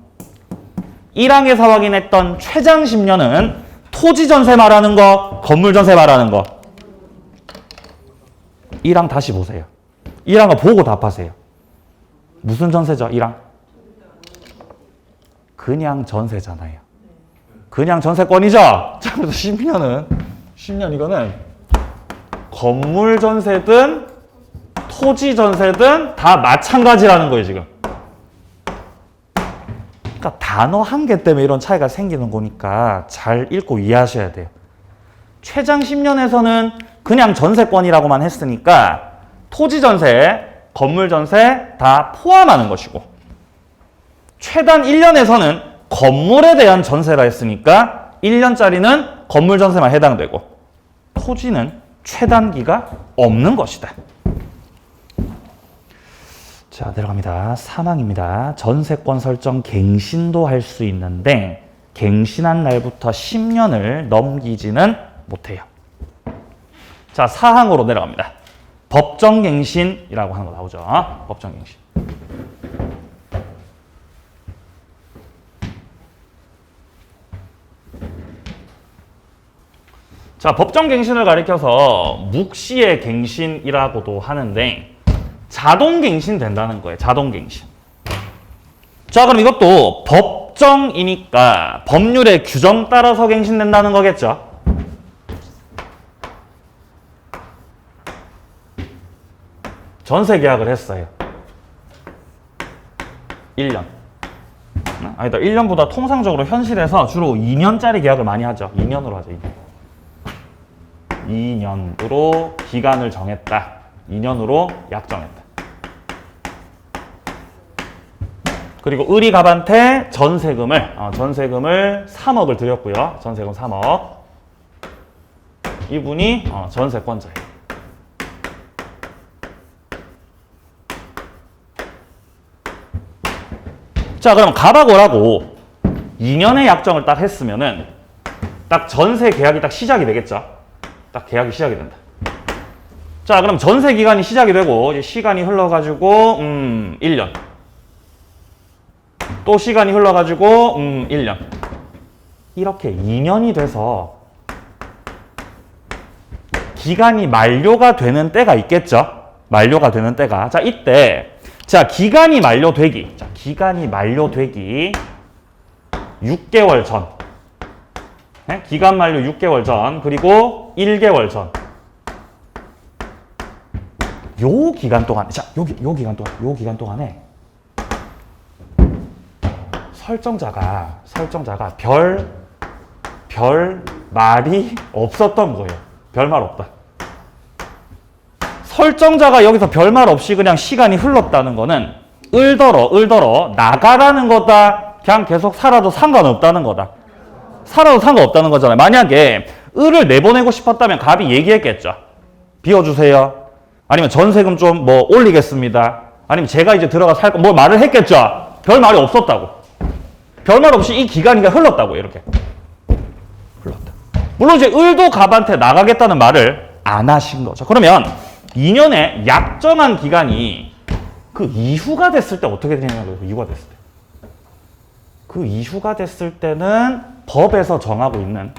Speaker 1: 1항에서 확인했던 최장 10년은 토지 전세 말하는 거, 건물 전세 말하는 거. 1항 다시 보세요. 1항을 보고 답하세요. 무슨 전세죠, 1항? 그냥 전세잖아요. 그냥 전세권이죠? 자, 그래서 10년 이거는 건물 전세든 토지 전세든 다 마찬가지라는 거예요, 지금. 그러니까 단어 한 개 때문에 이런 차이가 생기는 거니까 잘 읽고 이해하셔야 돼요. 최장 10년에서는 그냥 전세권이라고만 했으니까 토지 전세, 건물 전세 다 포함하는 것이고, 최단 1년에서는 건물에 대한 전세라 했으니까 1년짜리는 건물 전세만 해당되고 토지는 최단기가 없는 것이다. 자, 내려갑니다. 3항입니다. 전세권 설정 갱신도 할 수 있는데 갱신한 날부터 10년을 넘기지는 못해요. 자, 4항으로 내려갑니다. 법정갱신이라고 하는 거 나오죠. 법정갱신. 자, 법정갱신을 가리켜서 묵시의 갱신이라고도 하는데 자동갱신 된다는 거예요. 자동갱신. 자, 그럼 이것도 법정이니까 법률의 규정 따라서 갱신된다는 거겠죠. 전세 계약을 했어요. 1년. 아니다. 1년보다 통상적으로 현실에서 주로 2년짜리 계약을 많이 하죠. 2년으로 하죠. 2년으로 기간을 정했다. 2년으로 약정했다. 그리고 의리갑한테 전세금을 3억을 드렸고요. 전세금 3억. 이분이 전세권자예요. 자, 그럼 가박오라고 2년의 약정을 딱 했으면은 딱 전세 계약이 딱 시작이 되겠죠. 딱 계약이 시작이 된다. 자, 그럼 전세 기간이 시작이 되고 이제 시간이 흘러가지고 1년. 또 시간이 흘러가지고 1년. 이렇게 2년이 돼서 기간이 만료가 되는 때가 있겠죠. 만료가 되는 때가. 자, 이때 자, 기간이 만료되기. 자, 기간이 만료되기 6개월 전. 네? 기간 만료 6개월 전, 그리고 1개월 전. 요 기간 동안, 자, 요 기간 동안에 설정자가 별 말이 없었던 거예요. 별 말 없다. 설정자가 여기서 별말 없이 그냥 시간이 흘렀다는 거는 을더러 나가라는 거다. 그냥 계속 살아도 상관없다는 거다. 살아도 상관없다는 거잖아요. 만약에 을을 내보내고 싶었다면 갑이 얘기했겠죠. 비워주세요. 아니면 전세금 좀 뭐 올리겠습니다. 아니면 제가 이제 들어가 살 거 뭐 말을 했겠죠. 별 말이 없었다고. 별 말 없이 이 기간이 흘렀다고. 이렇게 흘렀다. 물론 이제 을도 갑한테 나가겠다는 말을 안 하신 거죠. 그러면 2년의 약정한 기간이 그 이후가 됐을 때 어떻게 되냐고요. 그 이후가 됐을 때. 그 이후가 됐을 때는 법에서 정하고 있는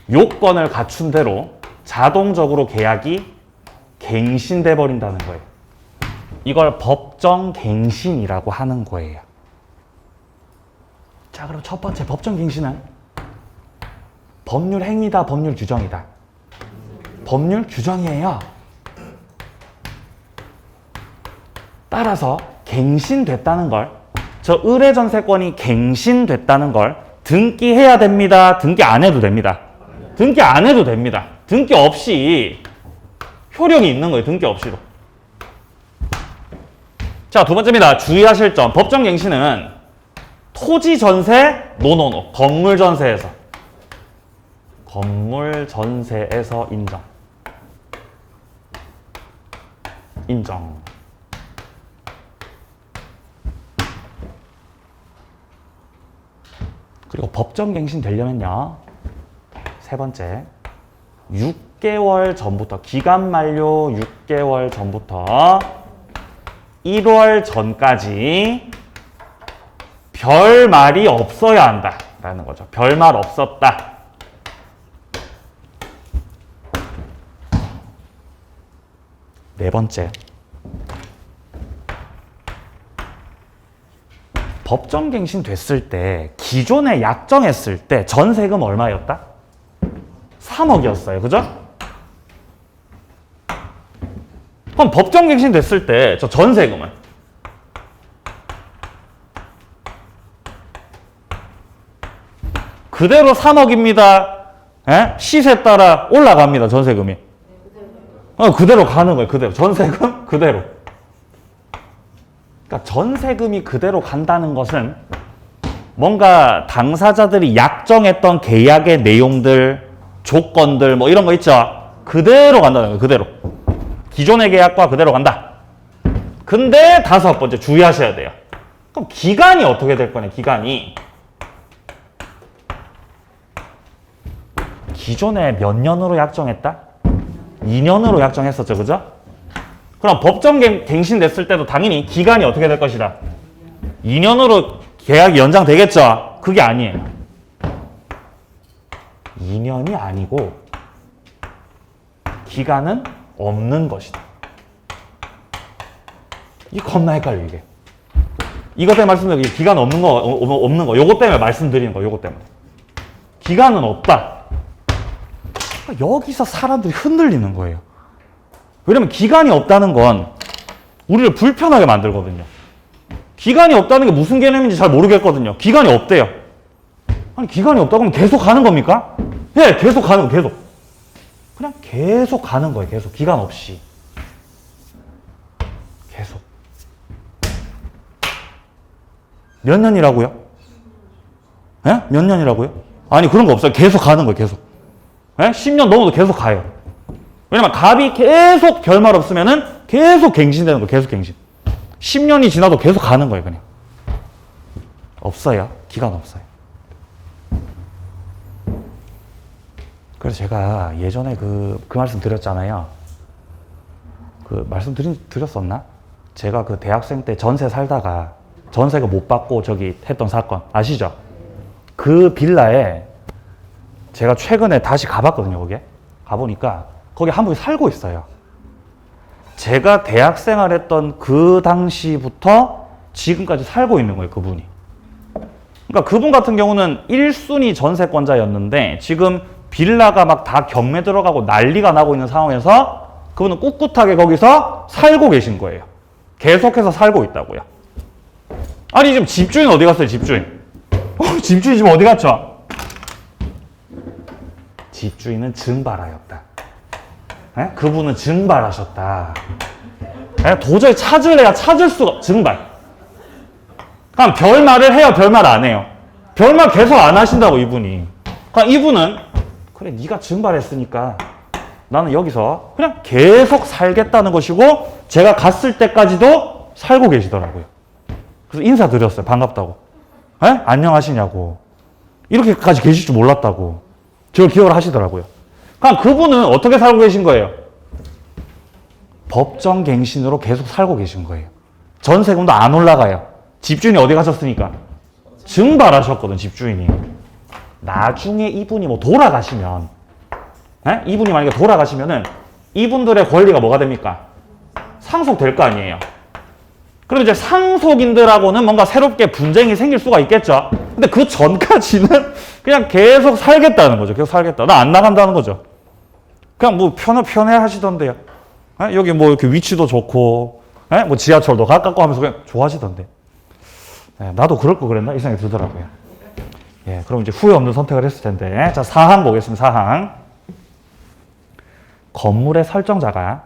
Speaker 1: 요건을 갖춘 대로 자동적으로 계약이 갱신돼 버린다는 거예요. 이걸 법정갱신이라고 하는 거예요. 자, 그럼 첫 번째 법정갱신은 법률 행위다, 법률 규정이다. 법률 규정이에요. 따라서 갱신됐다는 걸, 저 의뢰전세권이 갱신됐다는 걸 등기해야 됩니다. 등기 안 해도 됩니다. 등기 안 해도 됩니다. 등기 없이 효력이 있는 거예요. 등기 없이도. 자, 두 번째입니다. 주의하실 점. 법정갱신은 토지 전세, 노노노. 건물 전세에서 인정. 그리고 법정갱신 되려면요. 세 번째, 6개월 전부터, 기간 만료 6개월 전부터 1월 전까지 별말이 없어야 한다 라는 거죠. 별말 없었다. 네 번째, 법정갱신 됐을 때, 기존에 약정했을 때 전세금 얼마였다? 3억이었어요. 그죠? 그럼 법정갱신 됐을 때 저 전세금은 그대로 3억입니다. 예? 시세 따라 올라갑니다. 전세금이. 그대로 가는 거예요. 그대로. 전세금 그대로. 그러니까 전세금이 그대로 간다는 것은 뭔가 당사자들이 약정했던 계약의 내용들, 조건들 뭐 이런 거 있죠. 그대로 간다는 거예요. 그대로. 기존의 계약과 그대로 간다. 근데 다섯 번째 주의하셔야 돼요. 그럼 기간이 어떻게 될 거냐. 기간이. 기존에 몇 년으로 약정했다? 2년으로 약정했었죠. 그죠? 그럼 법정갱신 됐을 때도 당연히 기간이 어떻게 될 것이다. 2년으로 계약이 연장되겠죠. 그게 아니에요. 2년이 아니고 기간은 없는 것이다. 이게 겁나 헷갈려 이게. 이것 때문에 말씀드린 게 기간 없는 거 요것 때문에 말씀드리는 거 요것 때문에. 기간은 없다. 여기서 사람들이 흔들리는 거예요. 왜냐면 기간이 없다는 건 우리를 불편하게 만들거든요. 기간이 없다는 게 무슨 개념인지 잘 모르겠거든요. 기간이 없대요. 아니 기간이 없다고 하면 계속 가는 겁니까? 예, 계속 가는 거 계속. 그냥 계속 가는 거예요. 계속 기간 없이. 계속. 몇 년이라고요? 예? 몇 년이라고요? 아니 그런 거 없어요. 계속 가는 거예요. 계속. 예? 10년 넘어도 계속 가요. 왜냐면 갑이 계속 별말 없으면은 계속 갱신되는 거예요. 계속 갱신. 10년이 지나도 계속 가는 거예요. 그냥. 없어요. 기간 없어요. 그래서 제가 예전에 그 말씀 드렸잖아요. 그 말씀 드렸었나? 제가 그 대학생 때 전세 살다가 전세가 못 받고 저기 했던 사건 아시죠? 그 빌라에 제가 최근에 다시 가봤거든요. 거기에. 가보니까 거기 한 분이 살고 있어요. 제가 대학 생활했던 그 당시부터 지금까지 살고 있는 거예요. 그분이. 그러니까 그분 같은 경우는 1순위 전세권자였는데 지금 빌라가 막 다 경매 들어가고 난리가 나고 있는 상황에서 그분은 꿋꿋하게 거기서 살고 계신 거예요. 계속해서 살고 있다고요. 아니 지금 집주인 어디 갔어요? 집주인. 집주인 지금 어디 갔죠? 집주인은 증발하였다. 에? 그분은 증발하셨다. 에? 도저히 찾을래야 찾을 수가 증발. 그럼 별말을 해요? 별말 안 해요? 별말 계속 안 하신다고 이분이. 그러니까 이분은 그래 네가 증발했으니까 나는 여기서 그냥 계속 살겠다는 것이고 제가 갔을 때까지도 살고 계시더라고요. 그래서 인사드렸어요. 반갑다고. 에? 안녕하시냐고. 이렇게까지 계실 줄 몰랐다고. 저를 기억을 하시더라고요. 그럼 그분은 어떻게 살고 계신 거예요? 법정갱신으로 계속 살고 계신 거예요. 전세금도 안 올라가요. 집주인이 어디 가셨으니까? 증발하셨거든, 집주인이. 나중에 이분이 뭐 돌아가시면, 에? 이분이 만약에 돌아가시면은 이분들의 권리가 뭐가 됩니까? 상속될 거 아니에요. 그럼 이제 상속인들하고는 뭔가 새롭게 분쟁이 생길 수가 있겠죠. 근데 그 전까지는 그냥 계속 살겠다는 거죠. 계속 살겠다. 나 안 나간다는 거죠. 그냥 뭐 편해 하시던데요. 에? 여기 뭐 이렇게 위치도 좋고, 에? 뭐 지하철도 가깝고 하면서 그냥 좋아하시던데. 에, 나도 그럴 거 그랬나? 이 생각이 들더라고요. 예, 그럼 이제 후회 없는 선택을 했을 텐데. 자, 사항 보겠습니다. 사항. 건물의 설정자가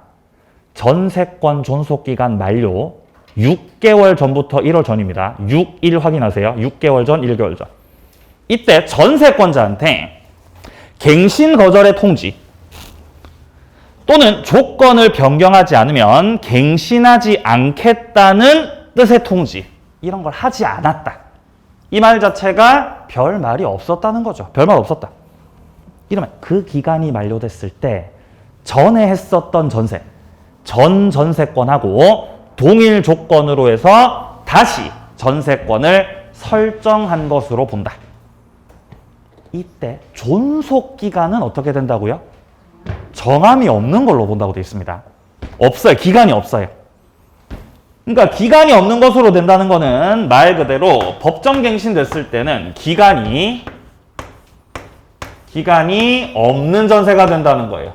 Speaker 1: 전세권 존속기간 만료 6개월 전부터 1월 전입니다. 6일 확인하세요. 6개월 전, 1개월 전. 이때 전세권자한테 갱신 거절의 통지 또는 조건을 변경하지 않으면 갱신하지 않겠다는 뜻의 통지 이런 걸 하지 않았다. 이 말 자체가 별말이 없었다는 거죠. 별말 없었다. 이러면 그 기간이 만료됐을 때 전에 했었던 전세, 전 전세권하고 동일 조건으로 해서 다시 전세권을 설정한 것으로 본다. 이때 존속기간은 어떻게 된다고요? 정함이 없는 걸로 본다고 되어 있습니다. 없어요. 기간이 없어요. 그러니까 기간이 없는 것으로 된다는 거는 말 그대로 법정갱신됐을 때는 기간이 없는 전세가 된다는 거예요.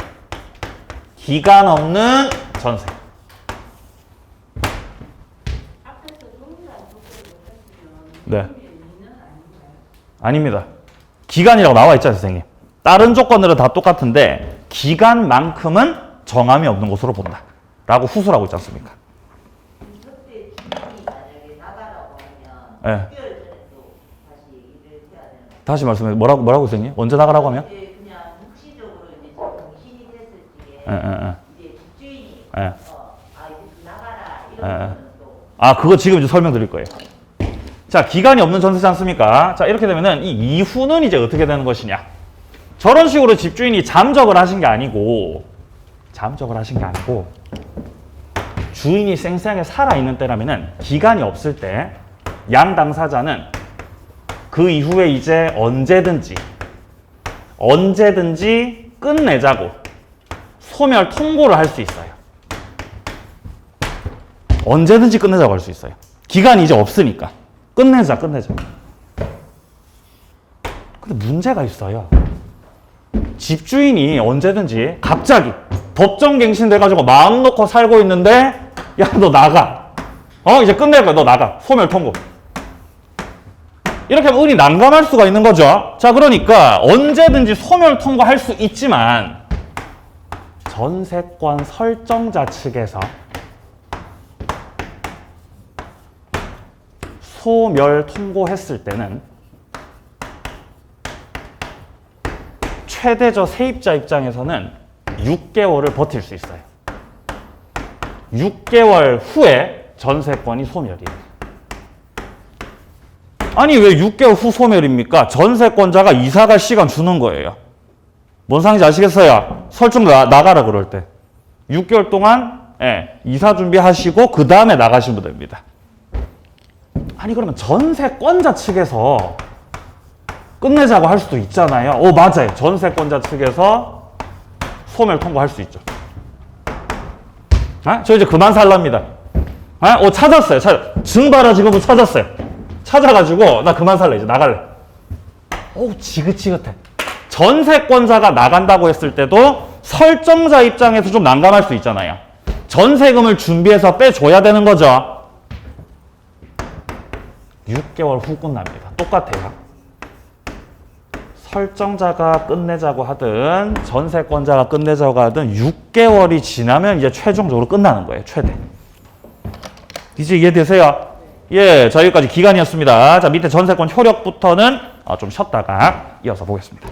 Speaker 1: 기간 없는 전세. 네. 아닙니다. 기간이라고 나와 있잖아요, 선생님. 다른 조건들은 다 똑같은데 기간만큼은 정함이 없는 것으로 본다. 라고 후술하고 있지 않습니까?
Speaker 2: 그때 주인이 만약에 나가라고 하면
Speaker 1: 네.
Speaker 2: 6개월 전에 또 다시 일을 해야 되는 거예요.
Speaker 1: 다시 말씀해. 뭐라고 선생님? 언제 나가라고 하면?
Speaker 2: 이제 그냥 묵시적으로 이제 정신이 됐을 때에
Speaker 1: 예.
Speaker 2: 이제 집주인이
Speaker 1: 예.
Speaker 2: 이제 나가라
Speaker 1: 예.
Speaker 2: 이러면 또
Speaker 1: 아, 그거 지금 이제 설명드릴 거예요. 자, 기간이 없는 전세지 않습니까? 자, 이렇게 되면은 이 이후는 이제 어떻게 되는 것이냐? 저런 식으로 집주인이 잠적을 하신 게 아니고 주인이 쌩쌩하게 살아있는 때라면은 기간이 없을 때 양 당사자는 그 이후에 이제 언제든지 끝내자고 소멸 통고를 할 수 있어요. 언제든지 끝내자고 할 수 있어요. 기간이 이제 없으니까. 끝내자. 근데 문제가 있어요. 집주인이 언제든지 갑자기 법정갱신 돼가지고 마음 놓고 살고 있는데 야, 너 나가. 이제 끝낼 거야. 너 나가. 소멸 통고. 이렇게 하면 은이 난감할 수가 있는 거죠. 자, 그러니까 언제든지 소멸 통고할 수 있지만 전세권 설정자 측에서 소멸 통고했을 때는 최대저 세입자 입장에서는 6개월을 버틸 수 있어요. 6개월 후에 전세권이 소멸이에요. 아니 왜 6개월 후 소멸입니까? 전세권자가 이사갈 시간 주는 거예요. 뭔 상인지 아시겠어요? 설정 나가라 그럴 때 6개월 동안 이사 준비하시고 그 다음에 나가시면 됩니다. 아니 그러면 전세권자 측에서 끝내자고 할 수도 있잖아요. 맞아요. 전세권자 측에서 소멸 통고할 수 있죠. 저 이제 그만 살랍니다. 찾았어요. 증발아 지금은 찾았어요. 찾아가지고 나 그만 살래. 이제 나갈래. 지긋지긋해. 전세권자가 나간다고 했을 때도 설정자 입장에서 좀 난감할 수 있잖아요. 전세금을 준비해서 빼줘야 되는 거죠. 6개월 후 끝납니다. 똑같아요. 설정자가 끝내자고 하든 전세권자가 끝내자고 하든 6개월이 지나면 이제 최종적으로 끝나는 거예요. 최대. 이제 이해되세요? 예, 자 여기까지 기간이었습니다. 자 밑에 전세권 효력부터는 좀 쉬었다가 이어서 보겠습니다.